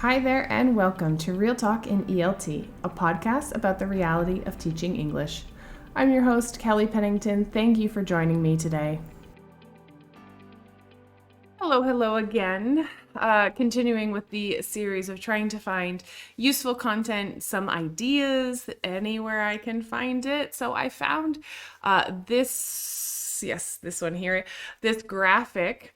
Hi there, and welcome to Real Talk in ELT, a podcast about the reality of teaching English. I'm your host, Kelly Pennington. Thank you for joining me today. Hello again. Continuing with the series of trying to find useful content, some ideas anywhere I can find it. So I found this one here, this graphic.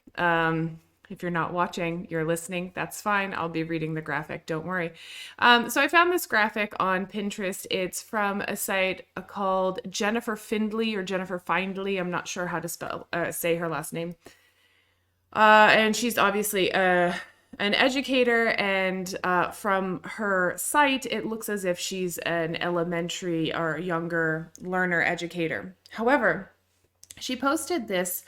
If you're not watching, you're listening, that's fine. I'll be reading the graphic, don't worry. So I found this graphic on Pinterest. It's from a site called Jennifer Findley or Jennifer Findley. I'm not sure how to say her last name. And she's obviously an educator, and from her site, it looks as if she's an elementary or younger learner educator. However, she posted this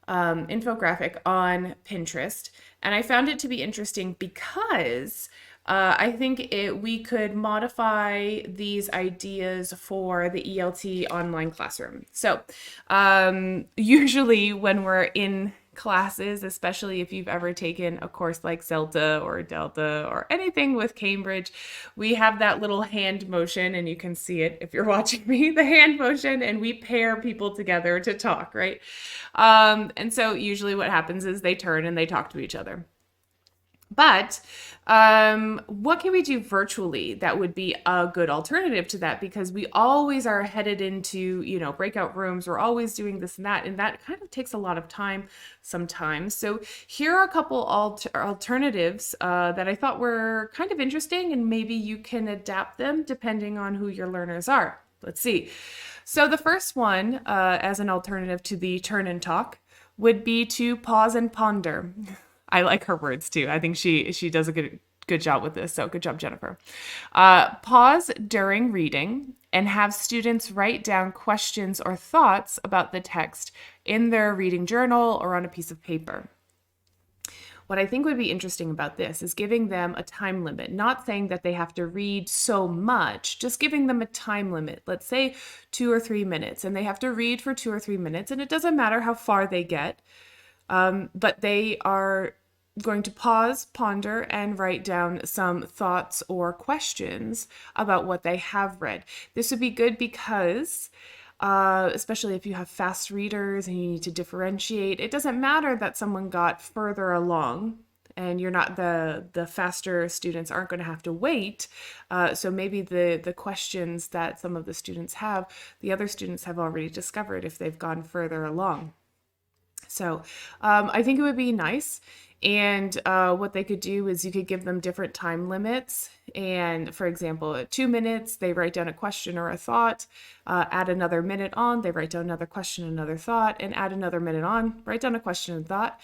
infographic on Pinterest, and I found it to be interesting because I think we could modify these ideas for the ELT online classroom. So usually when we're in classes, especially if you've ever taken a course like Celta or Delta or anything with Cambridge, we have that little hand motion, and you can see it if you're watching me, the hand motion, and we pair people together to talk, right? And so usually what happens is they turn and they talk to each other. But what can we do virtually that would be a good alternative to that? Because we always are headed into, breakout rooms. We're always doing this and that kind of takes a lot of time sometimes. So here are a couple alternatives that I thought were kind of interesting, and maybe you can adapt them depending on who your learners are. Let's see. So the first one, as an alternative to the turn and talk, would be to pause and ponder. I like her words too. I think she does a good job with this. So good job, Jennifer. Pause during reading and have students write down questions or thoughts about the text in their reading journal or on a piece of paper. What I think would be interesting about this is giving them a time limit, not saying that they have to read so much, just giving them a time limit. Let's say 2 or 3 minutes, and they have to read for 2 or 3 minutes, and it doesn't matter how far they get, but they are going to pause, ponder, and write down some thoughts or questions about what they have read. This would be good because especially if you have fast readers and you need to differentiate, it doesn't matter that someone got further along and you're not the faster students aren't going to have to wait. So maybe the questions that some of the students have, the other students have already discovered if they've gone further along. So I think it would be nice. And what they could do is you could give them different time limits. And for example, at 2 minutes, they write down a question or a thought, add another minute on, they write down another question, another thought, and add another minute on, write down a question and thought.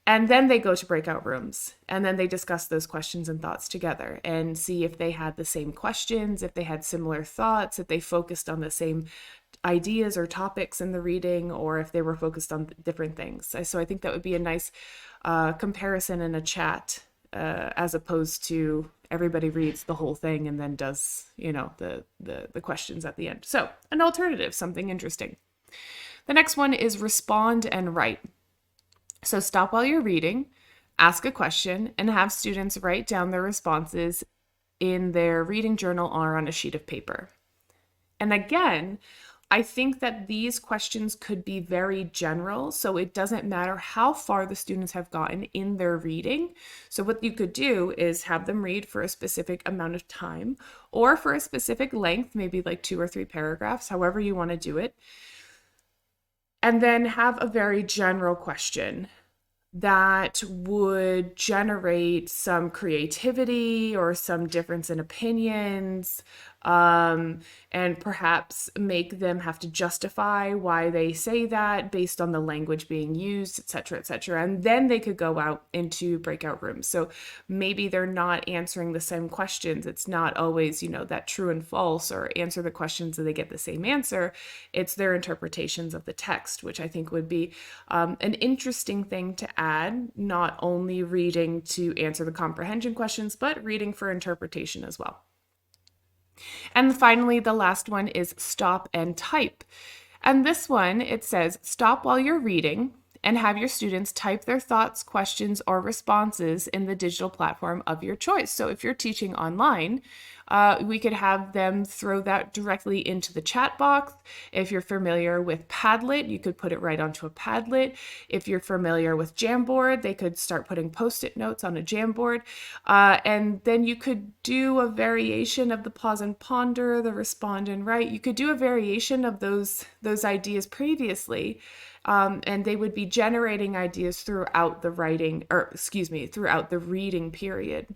And then they go to breakout rooms, and then they discuss those questions and thoughts together and see if they had the same questions, if they had similar thoughts, if they focused on the same ideas or topics in the reading, or if they were focused on different things. So I think that would be a nice comparison in a chat, as opposed to everybody reads the whole thing and then does, the questions at the end. So an alternative, something interesting. The next one is respond and write. So stop while you're reading, ask a question, and have students write down their responses in their reading journal or on a sheet of paper. And again, I think that these questions could be very general, so it doesn't matter how far the students have gotten in their reading. So what you could do is have them read for a specific amount of time or for a specific length, maybe like 2 or 3 paragraphs, however you want to do it. And then have a very general question that would generate some creativity or some difference in opinions, and perhaps make them have to justify why they say that based on the language being used, etc., etc. And then they could go out into breakout rooms. So maybe they're not answering the same questions. It's not always, that true and false, or answer the questions and they get the same answer. It's their interpretations of the text, which I think would be an interesting thing to add, not only reading to answer the comprehension questions, but reading for interpretation as well. And finally, the last one is stop and type. And this one, it says, stop while you're reading and have your students type their thoughts, questions, or responses in the digital platform of your choice. So if you're teaching online, we could have them throw that directly into the chat box. If you're familiar with Padlet, you could put it right onto a Padlet. If you're familiar with Jamboard, they could start putting Post-it notes on a Jamboard. And then you could do a variation of the pause and ponder, the respond and write. You could do a variation of those ideas previously. And they would be generating ideas throughout the throughout the reading period.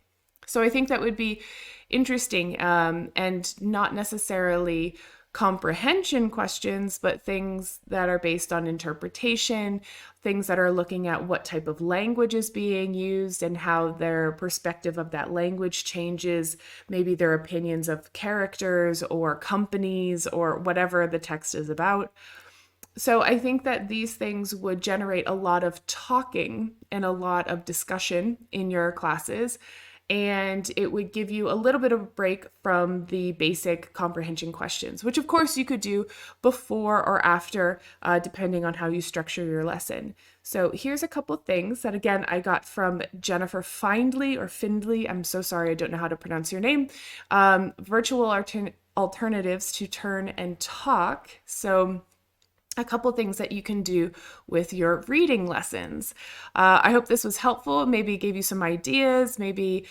So I think that would be interesting, and not necessarily comprehension questions, but things that are based on interpretation, things that are looking at what type of language is being used and how their perspective of that language changes, maybe their opinions of characters or companies or whatever the text is about. So I think that these things would generate a lot of talking and a lot of discussion in your classes, and it would give you a little bit of a break from the basic comprehension questions, which of course you could do before or after, depending on how you structure your lesson. So here's a couple things that, again, I got from Jennifer Findley. I'm so sorry, I don't know how to pronounce your name. Virtual alternatives to turn and talk. So a couple things that you can do with your reading lessons. I hope this was helpful, maybe gave you some ideas, maybe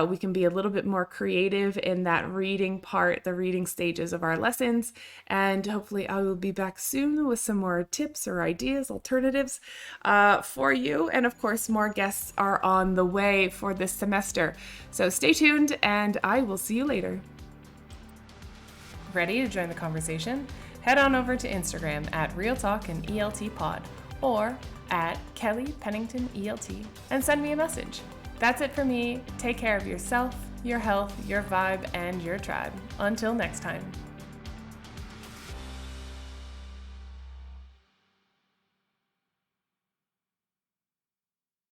we can be a little bit more creative in that reading part, the reading stages of our lessons, and hopefully I will be back soon with some more tips or ideas, alternatives for you, and of course more guests are on the way for this semester. So stay tuned and I will see you later. Ready to join the conversation? Head on over to Instagram at Real Talk and ELT Pod or at Kelly Pennington ELT and send me a message. That's it for me. Take care of yourself, your health, your vibe, and your tribe. Until next time.